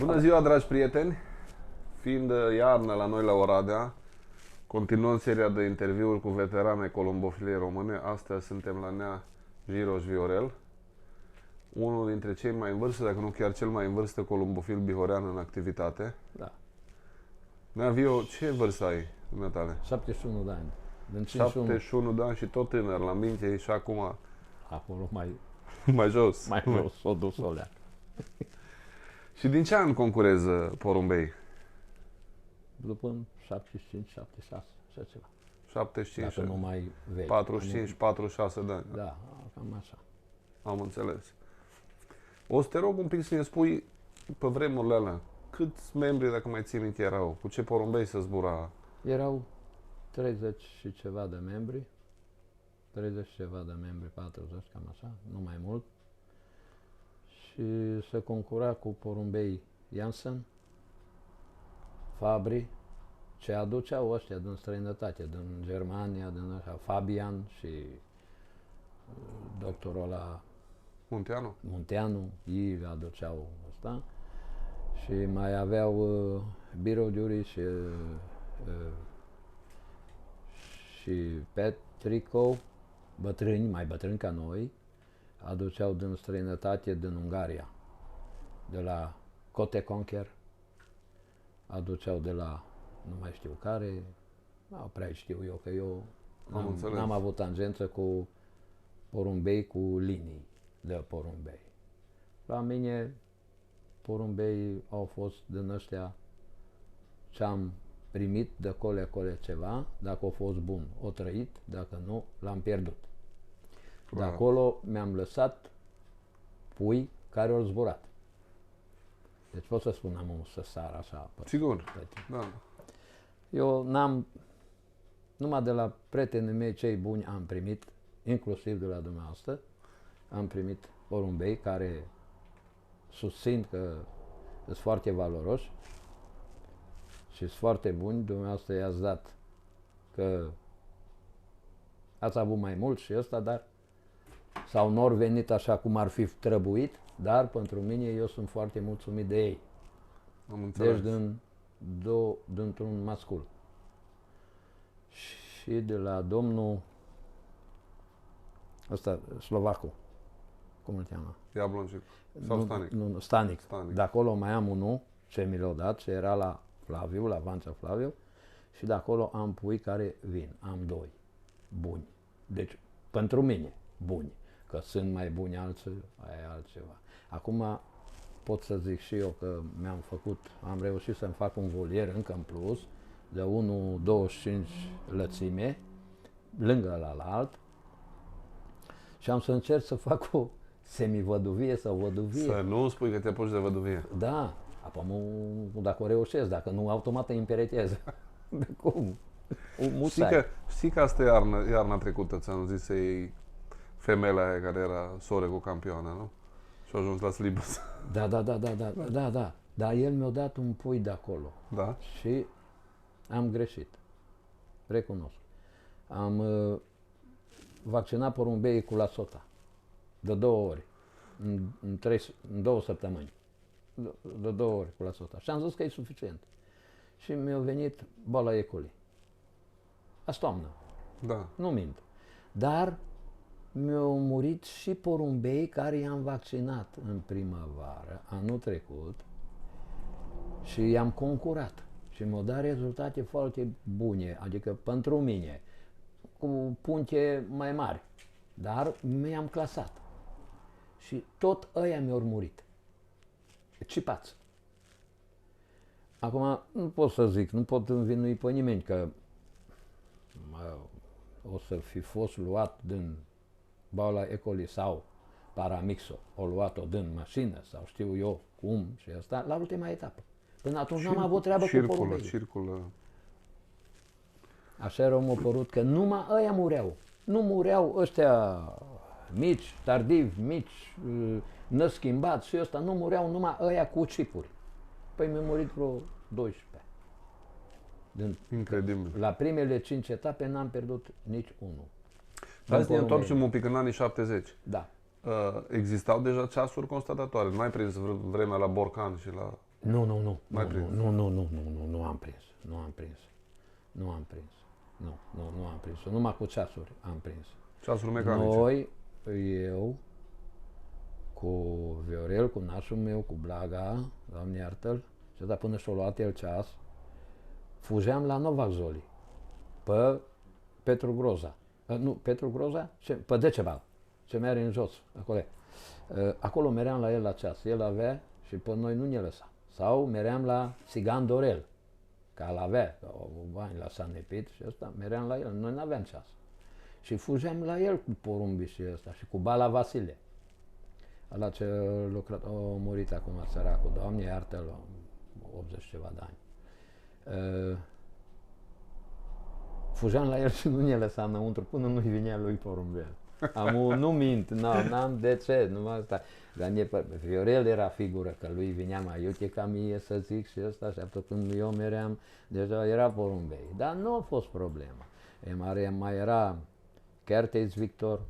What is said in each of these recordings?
Bună ziua, dragi prieteni! Fiind iarnă la noi la Oradea, continuăm seria de interviuri cu veterane columbofiliei române. Astăzi suntem la Nea Jiroș Viorel, unul dintre cei mai în vârstă, dacă nu chiar cel mai în vârstă columbofil bihorean în activitate. Da. Nea Vio, ce vârstă ai, dumneatale? 71 de ani. Din 71 de ani și tot tânăr, la minte și acum acolo mai mai jos. jos s-o dus o leacă. Și din ce an concurezi porumbei? După 75, 76, așa ceva. 75, Dacă nu mai vechi. 45, 46 de ani. Da, cam așa. Am înțeles. O să te rog un pic să ne spui, pe vremurile alea, câți membri, dacă mai ții minte, erau? Cu ce porumbei se zbura? Erau 30 și ceva de membri. 30 și ceva de membri, 40, cam așa, nu mai mult. Și se concura cu porumbei Janssen, Fabri, ce aduceau ăștia din străinătate, din Germania, din așa, Fabian și doctorul ăla Munteanu? Munteanu, ei aduceau ăsta. Și mai aveau Biro Giuri și Petrico, bătrâni, mai bătrâni ca noi, aduceau din străinătate, din Ungaria, de la Cote Conquer, aduceau de la nu mai știu care, nu prea știu eu, că eu n-am avut tangență cu porumbei cu linii de porumbei. La mine porumbei au fost din ăștia ce am primit de cole ceva, dacă a fost bun, o trăit, dacă nu, l-am pierdut. De acolo mi-am lăsat pui care au zburat. Deci pot să spun, am să sar așa. Sigur, da. Eu n-am, numai de la prietenii mei cei buni am primit, inclusiv de la dumneavoastră, am primit porumbei care susțin că sunt foarte valoroși și sunt foarte buni. Dumneavoastră i-ați dat că ați avut mai mult și ăsta, dar sau n-or venit așa cum ar fi trebuit, dar pentru mine eu sunt foarte mulțumit de ei. Am înțeles. Deci dintr-un mascul. Și de la domnul ăsta, slovacul, cum îl cheamă? Jablončić sau Stanic? Nu, Stanic. De acolo mai am unul ce mi l-a dat, ce era la Flaviu, la Vancea Flaviu, și de acolo am pui care vin. Am doi buni. Deci, pentru mine, buni. Că sunt mai buni alții, aia e altceva. Acum pot să zic și eu că am reușit să-mi fac un volier încă în plus, de 1,25 lățime, lângă la alt, și am să încerc să fac o semivăduvie sau văduvie. Să nu spui că te apuci de văduvie. Da, apoi dacă o reușesc, dacă nu, automat îi imperetez. De cum? Știi că asta iarna trecută ți-am zis să iei femeia aia care era soră cu campioană, nu? Și a ajuns la Slibus. Da. Dar el mi-a dat un pui de acolo. Da? Și am greșit. Recunosc. Am vaccinat porumbeii cu lasota. De 2 ori. În 2 săptămâni. De 2 ori cu lasota. Și am zis că e suficient. Și mi-a venit boala E. coli. Asta toamnă. Da. Nu mint. Dar mi-au murit și porumbei care i-am vaccinat în primăvară, anul trecut, și i-am concurat. Și mi-au dat rezultate foarte bune, adică pentru mine, cu puncte mai mari. Dar mi-am clasat. Și tot ăia mi-au murit. Cipați. Acum, nu pot să zic, nu pot învinui pe nimeni că o să fi fost luat din boala E. coli sau paramixo, o luat-o din mașină sau știu eu cum și asta, la ultima etapă. Până atunci n-am avut treabă cu porumbei. Circulă. Așa rău m-a părut că numai ăia mureau. Nu mureau ăștia mici, tardivi, mici, năschimbați și ăsta, nu mureau numai ăia cu cipuri. Păi mi-a murit vreo 12. Incredibil. La primele 5 etape n-am pierdut nici unul. Hai să ne întoarcem un pic în anii 70. Da. Existau deja ceasuri constatatoare. Nu ai prins vremea la Borcan și la Nu, nu, nu. Mai Nu, prins. nu, nu, nu, nu, nu, nu am prins. Nu am prins. Nu am prins. Nu, nu, nu am prins. Numai cu ceasuri am prins. Ceasuri mecanice. Noi, eu, cu Viorel, cu nașul meu, cu Blaga, Doamne iartă-l, și da până și-a luat el ceas, fugeam la Novak Zoli, pe Petru Groza. Nu, Petru Groza? Pe Decebal, ce merge în jos, acolo. Acolo meream la el la ceas. El avea și pe noi nu ne lăsa. Sau meream la Țigan Dorel, că el avea bani la Sanepit și ăsta, meream la el. Noi n-aveam ceas. Și fugeam la el cu porumbii și ăsta și cu Bala Vasile. Ăla ce a murit acum, săracul, Doamne iartă-l, 80 ceva de ani. Fugeam la el și nu ne lăsa înăuntru până nu-i vinea lui porumbel. Nu mint, n-am de ce, numai asta. Dar Viorel era figură, că lui vinea mai iute ca mie să zic și ăsta, și atunci când eu meream, deja era porumbei. Dar nu a fost problema. Mai era Kertész Victor,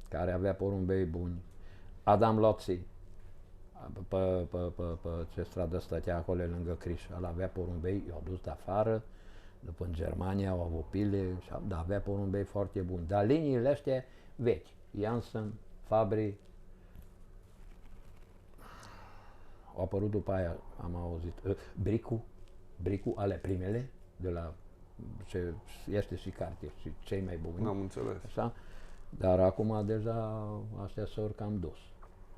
care avea porumbei buni, Adam Lotzi, pe ce stradă stătea acolo lângă Criș, el avea porumbei, i-au dus de afară, după în Germania au avut pile, dar avea porumbei foarte buni. Dar liniile astea vechi, Janssen, Fabri, au apărut după aia, am auzit, Bricu, ale primele, de la ce este și carte, și cei mai buni. N-am înțeles. Așa? Dar acum deja astea s-au cam dus.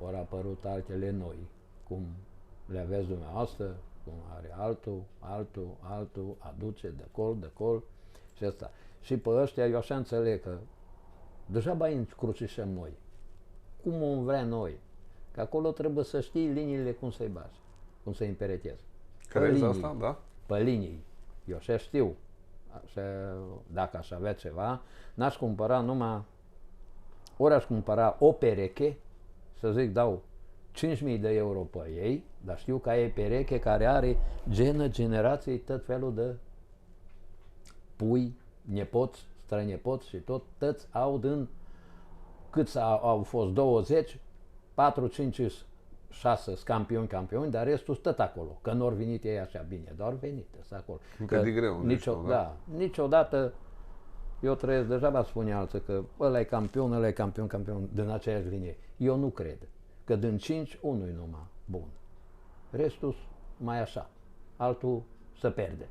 Au apărut altele noi, cum le aveți dumneavoastră, cum are altul, aduce de col și asta. Și pe ăștia eu așa înțeleg că deja bai încrucișăm noi, cum o vrea noi, că acolo trebuie să știi liniile cum să-i bagi, cum să-i împeretezi. Crezi asta, da? Pe linii. Eu așa știu. Dacă aș avea ceva, n-aș cumpăra numai, ori aș cumpăra o pereche, să zic, dau 5.000 de euro pe ei, dar știu că e pereche care are generației tot felul de pui, nepoți, strănepoți și toți au din, câți au fost 20, 4, 5, 6 campioni, dar restul tot acolo, că nu au venit ei așa bine, dar au venit, acolo. Greu, Niciodată, eu trăiesc, deja vă spune alții că ăla e campion din aceeași linie. Eu nu cred, că din 5, unul e numai bun. Restul mai așa, altul se perde.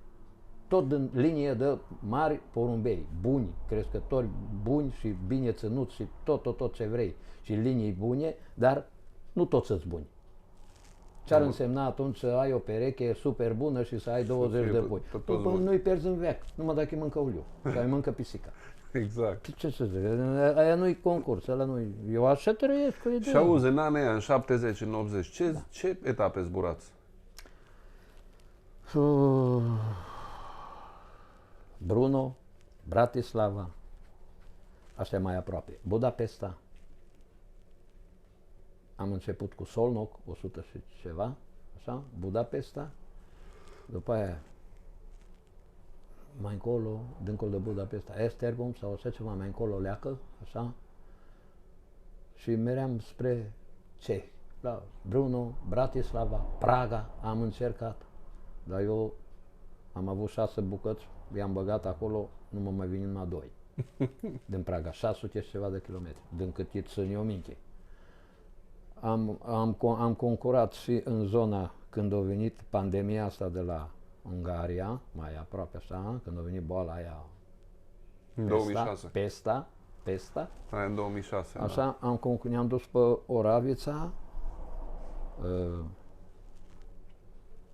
Tot din linie de mari porumbei, buni, crescători buni și bine ținuți și tot ce vrei. Și linii bune, dar nu toți sunt buni. Ce-ar însemna atunci să ai o pereche super bună și să ai 20 de pui? Nu-i pierzi în veac, numai dacă îi mâncă uliu, sau îi mâncă pisica. Exact. Ce să zic, aia nu-i concurs, ăla nu-i... Eu așa trăiesc cu ideea. Și auzi, în anii aia, în 70, în 80, ce etape zburați? Brno, Bratislava, astea mai aproape, Budapesta. Am început cu Szolnok, 100 și ceva, așa, Budapesta. După aia, mai încolo, dincolo de Budapesta, Esztergom sau așa ceva, mai încolo leacă, așa. Și meream spre Cehi, la Brno, Bratislava, Praga, am încercat. Dar eu am avut 6 bucăți, i-am băgat acolo, nu mă mai vin numai 2. Din Praga, 600 și ceva de kilometri, din cât țin eu minte. Am concurat și în zona când a venit pandemia asta de la Ungaria, mai aproape așa, când a venit boala aia. În 2006. Pesta. Aia în 2006. Așa, da. Ne-am dus pe Oravița,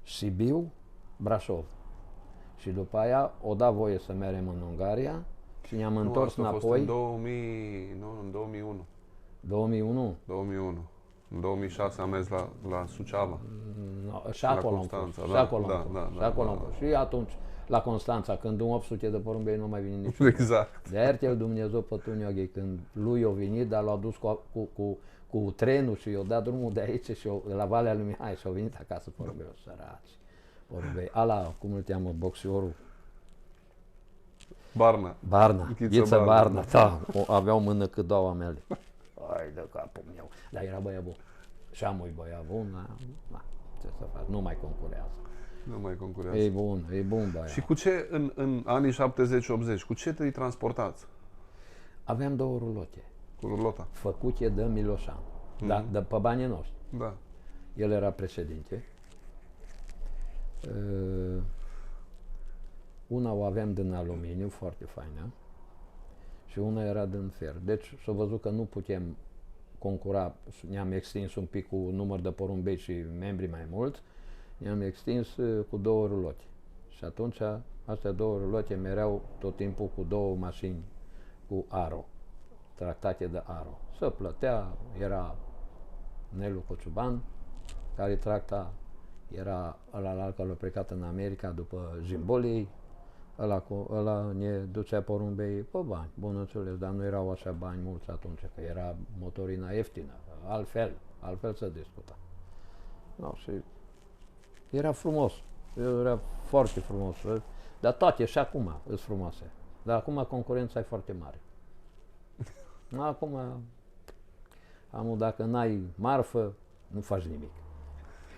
Sibiu, Brașov. Și după aia o dat voie să mergem în Ungaria și ne-am întors înapoi. Fost în 2001. 2001? 2001. În 2006 am mers la Suceava. Și acolo am fost. Și acolo am fost. Și atunci, la Constanța, când în 800 de porumbei nu mai vine niciun. Exact. De ierte-l Dumnezeu pe Tunioghi, când lui a venit, dar l-a dus cu trenul și i-a dat drumul de aici și la Valea lui Mihai și au venit acasă porumbei, săraci. Porumbei. Ala, cum îl cheamă, boxiorul? Barna. Ghiță Barna, da. Avea o mână cât două mele. Hai de capul meu. Dar era băiat bun. Și amui băiat bun, da. ce să faci, nu mai concurează. Nu mai concurează. E bun băiat. Și cu ce, în anii 70-80, cu ce te-ai transportați? Aveam 2 rulote, Cu rulota? făcute de Miloșan, de pe banii noștri. Da. El era președinte. Una o aveam din aluminiu, foarte faină, și una era din fer. Deci s-a văzut că nu putem concura, ne-am extins un pic cu număr de porumbei și membri mai mulți, ne-am extins cu 2 rulote. Și atunci, astea 2 rulote mereau tot timpul cu 2 mașini cu aro, tractate de aro. Se plătea, era Nelu Coțuban, care tracta, era ăla care l-a plecat în America după Jimbolii, ăla ne ducea porumbei pe bani, bunățeles, dar nu erau așa bani mulți atunci, că era motorina ieftină, altfel se discuta. No, și era frumos, era foarte frumos, dar toate și acum sunt frumoase, dar acum concurența e foarte mare. Acum, dacă n-ai marfă, nu faci nimic.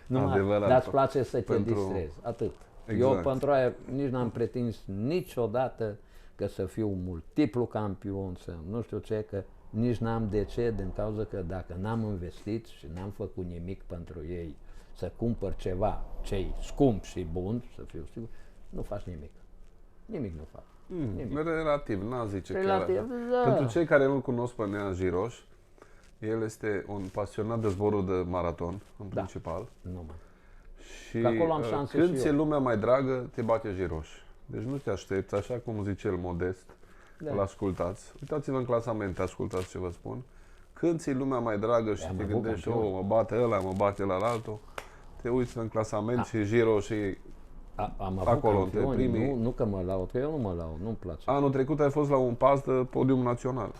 Dar îți place să te distrezi, atât. Exact. Eu pentru aia nici n-am pretins niciodată că să fiu multiplu campion, să nu știu ce, că nici n-am de ce, din cauza că dacă n-am investit și n-am făcut nimic pentru ei, să cumpăr ceva ce-i scump și bun, să fiu sigur, nu faci nimic. Nimic nu fac. Relativ, n-a zice relativ, chiar. Da. Pentru cei care nu-l cunosc pe Nea Jiroș, el este un pasionat de zborul de maraton, în principal. Numai. Și acolo am șanse când și ți-e eu. lumea mai dragă, te bate Jiroș. Deci nu te aștepți, așa cum zice el modest, îl ascultați. Uitați-vă în clasamente, ascultați ce vă spun. Când ți-e lumea mai dragă și te gândești, mă bate ăla, mă bate ălaltă, te uiți în clasament și Jiroș și am avut acolo între campioni, primii. nu că mă laud, că eu nu mă laud, nu-mi place. Anul trecut ai fost la un pas de podium național.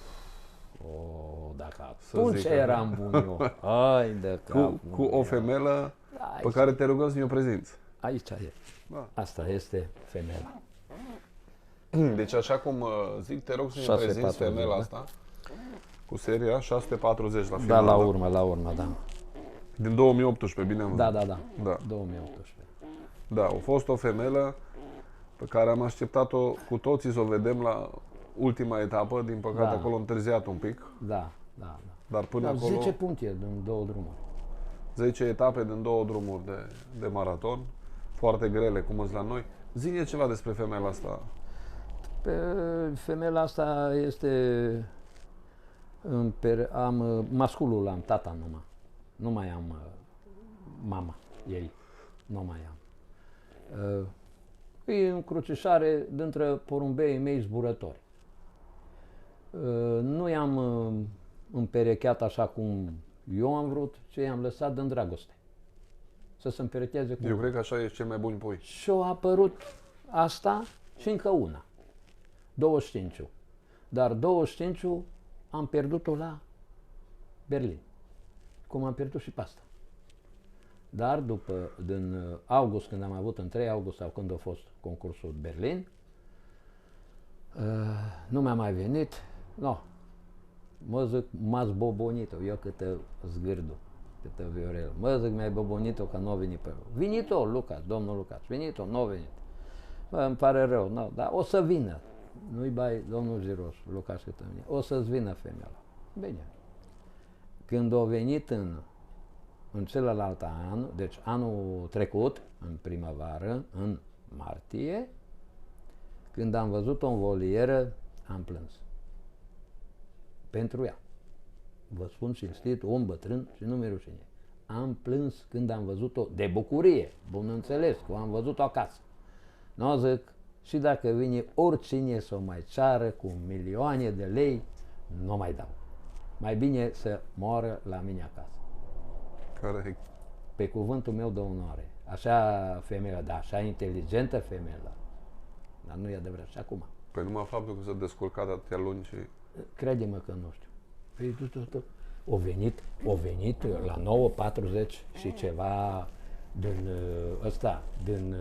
Dacă atunci eram bun eu. Hai de cap. Cu o femelă pe care te rugăm să ne-o prezinți. Aici e. Da. Asta este femela. Deci așa cum zic, te rog să ne prezinți femela asta cu seria 640 la final. Da, la urmă, da. Din 2018, bine am văzut. Da. 2018. Da, a fost o femelă pe care am așteptat-o cu toții să o vedem la ultima etapă, din păcate acolo a întârziat un pic. Da. Dar până acolo 10 puncte din 2 drumuri. 10 etape din 2 drumuri de maraton, foarte grele, cum îți la noi. Zi-ne ceva despre femeia asta. Femeia asta este... masculul am, tata numai. Nu mai am mama ei. Nu mai am. E încrucișare dintre porumbeii mei zburători. Nu i-am împerecheat așa cum eu am vrut, ci i-am lăsat din dragoste. Să se împerecheze cu... Eu cred că așa e cel mai bun pui. Și a apărut asta și încă una. 25. Dar 25 am pierdut-o la Berlin. Cum am pierdut și pe asta. Dar din august, când am avut în 3 august sau când a fost concursul Berlin, nu mi-a mai venit. No. Mă zic, m-ați bobonit-o, eu câtă zgârdu, câtă Viorel. Mă zic, mi-ai bobonit-o că nu a venit pe eu. Vinit-o, Lucas, domnul Lucas, vinit-o, nu a venit. Bă, îmi pare rău, no, dar o să vină. Nu-i bai, domnul Jiroș, Lucas câtă vine. O să-ți vină femeia. Bine. Când a venit în celălalt an, deci anul trecut, în primăvară, în martie, când am văzut-o în volieră, am plâns. Pentru ea. Vă spun cinstit, om bătrân și nu mi-e rușine. Am plâns când am văzut-o de bucurie, bun înțeles, că am văzut-o acasă. Nu zic, și dacă vine oricine să o mai ceară cu milioane de lei, nu mai dau. Mai bine să moară la mine acasă. Corect. Pe cuvântul meu de onoare. Așa femeia, da, așa inteligentă femeia. Dar nu e adevărat. Și acum. Păi numai faptul că s-a descurcat atâtea luni și... Crede-mă că nu știu. Păi o venit la 9:40 și ceva din ăsta, din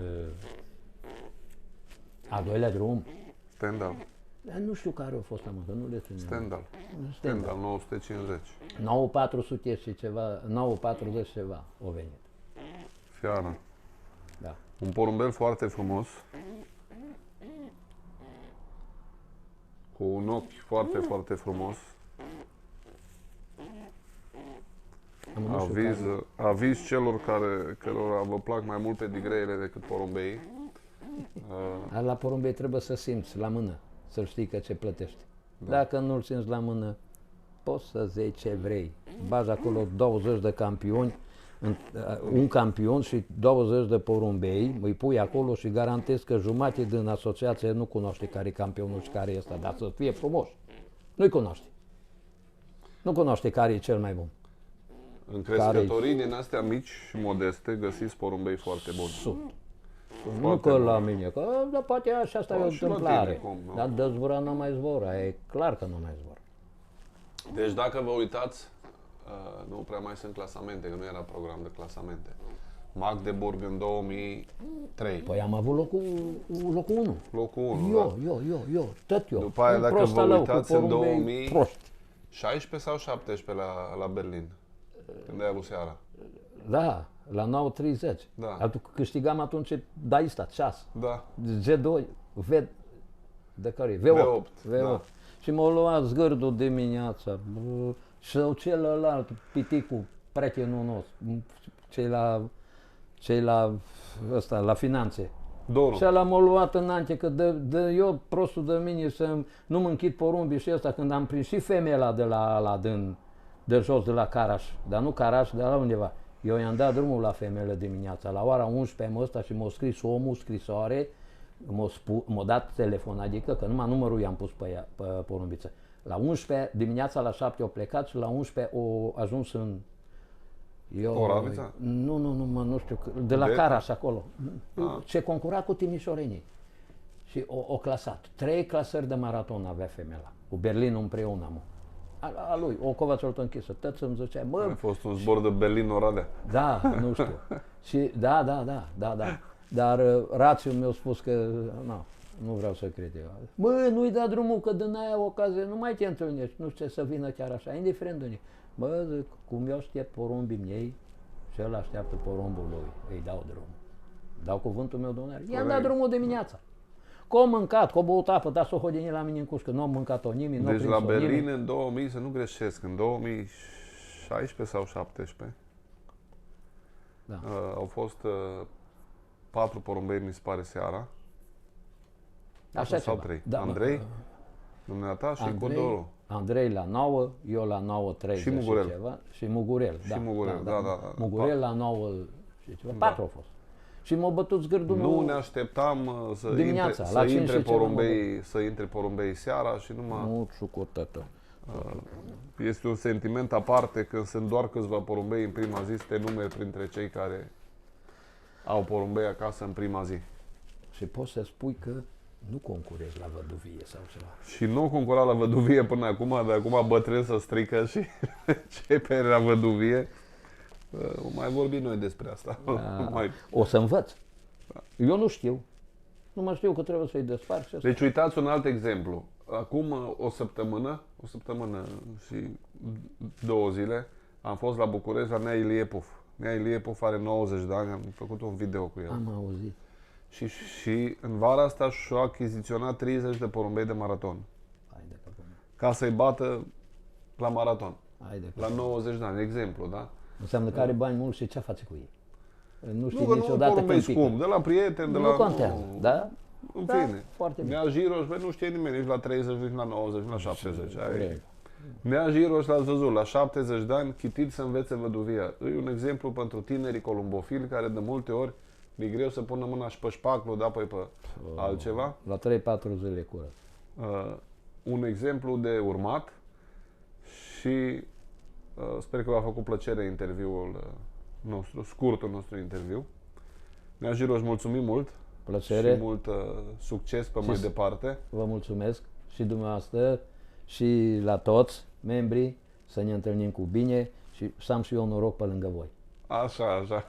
a doilea drum. Stendhal. Dar nu știu care a fost la că nu le țin. Stendhal, 950. 9:400 și ceva, 9:40 ceva o venit. seara. Da. Un porumbel foarte frumos. Cu un ochi foarte, foarte frumos. Nu știu Aviz celor cărora vă plac mai mult pedigreele decât porumbeii. La porumbei trebuie să simți la mână, să știi că ce plătești. Dacă nu-l simți la mână, poți să zici ce vrei. Bagi acolo 20 de campioni, un campion și 20 de porumbei, îi pui acolo și garantez că jumătate din asociație nu cunoaște care e campionul și care este, dar să fie frumos. Nu-i cunoaște. Nu cunoaște care e cel mai bun. În crescătorii din astea mici și modeste găsiți porumbei foarte buni. Sunt. Nu că la mine, că da, poate așa asta e o întâmplare. Dar de zbura nu mai zboră, e clar că nu mai zboră. Deci dacă vă uitați, nu prea mai sunt clasamente, că nu era program de clasamente. Magdeburg în 2003. Păi am avut locul 1. Locul 1, Tot eu. După aia, dacă vă uitați, în 2016 sau 17 la Berlin, când ai avut seara. Da, la 9:30. Da. Câștigam atunci Daista, 6. Da. G2, de care e? V8. Da. Și m-a luat zgârdul dimineața. Și celălalt, piticul, prietenul nostru, cei la finanțe. Doru. Și ăla m-a luat înainte, că eu, prostul de mine, să nu mă închid porumbii și ăsta, când am prins și femeia de jos, de la Caraș, dar nu Caraș, de la undeva. Eu i-am dat drumul la femeile dimineața, la ora 11 ăsta și m-a scris omul scrisoare, m-a dat telefon, adică că numai numărul i-am pus pe porumbiță. La 11, dimineața la 7 au plecat și la 11 au ajuns în... Oravița? Nu știu, de la Caraș acolo. Ce concura cu timișorenii. Și o clasat. 3 clasări de maraton avea femeia, cu Berlinul împreună. A lui, o covață închisă. Tot să-mi zicea, a fost un zbor de Berlin-Oradea. Da, nu știu. Și da. Dar rațiul mi-a spus că, nu vreau să cred eu. Nu-i da drumul, că din aia ocazie nu mai te întâlnești, nu știu ce să vină chiar așa, indiferent de unde. Zic, cum eu aștept porumbii miei și el așteaptă porumbul lui, îi dau drumul. Dau cuvântul meu de onoare. I-am dat drumul dimineața. Că mâncat, că băut apă, dar s-o hodini la mine în cușcă, nu am mâncat-o nimeni, nu Deci la Berlin în 2000, să nu greșesc, în 2016 sau 17, au fost 4 porumbei, mi se pare, seara. Așa sau ceva. 3. Da, Andrei, dumneata și Codoru. Andrei la 9, eu la 9:30 și Mugurel. Ceva. Și Mugurel. Și Mugurel, da. Mugurel la 9 și ceva. 4 au fost. Și m-a bătut zgârdul. Nu ne așteptam să intre porumbei seara și numai... Nu, ciucotătă. Este un sentiment aparte când sunt doar câțiva porumbei în prima zi, să te numeri printre cei care au porumbei acasă în prima zi. Și poți să spui că nu concurezi la văduvie sau ceva. Și nu concura la văduvie până acum, dar acum bătrân să strică și începere la văduvie. Mai vorbim noi despre asta. O să învăț. Eu nu știu. Nu mă știu că trebuie să-i desparc. Deci uitați un alt exemplu. Acum o săptămână și 2 zile am fost la București la Nea Ilie Puf. Nea Ilie Puf are 90 de ani, am făcut un video cu el. Am auzit. Și în vara asta și-a achiziționat 30 de porumbei de maraton. Ca să-i bată la maraton. La 90 de ani, exemplu, da? Înseamnă că are bani mulți și ce face cu ei? Nu știi nu, niciodată porumbei scump, de la prieteni, de la... Nu contează, da? În fine. Foarte bine. Nea Jiroș, nu știe nimeni, nici la 30, nici la 90, nici la 70. Nea Jiroș l-ați văzut, la 70 de ani, chitit să învețe văduvia. E un exemplu pentru tinerii columbofili care de multe ori e greu să pună mâna și pe șpaclu, da, pe altceva. La 3-4 zile cură. Un exemplu de urmat și sper că v-a făcut plăcere interviul nostru, scurtul nostru interviu. Nea Jiroș, mulțumim mult. Plăcere. Și mult succes pe mai departe. Vă mulțumesc și dumneavoastră și la toți membrii să ne întâlnim cu bine și să am și eu noroc pe lângă voi. Așa.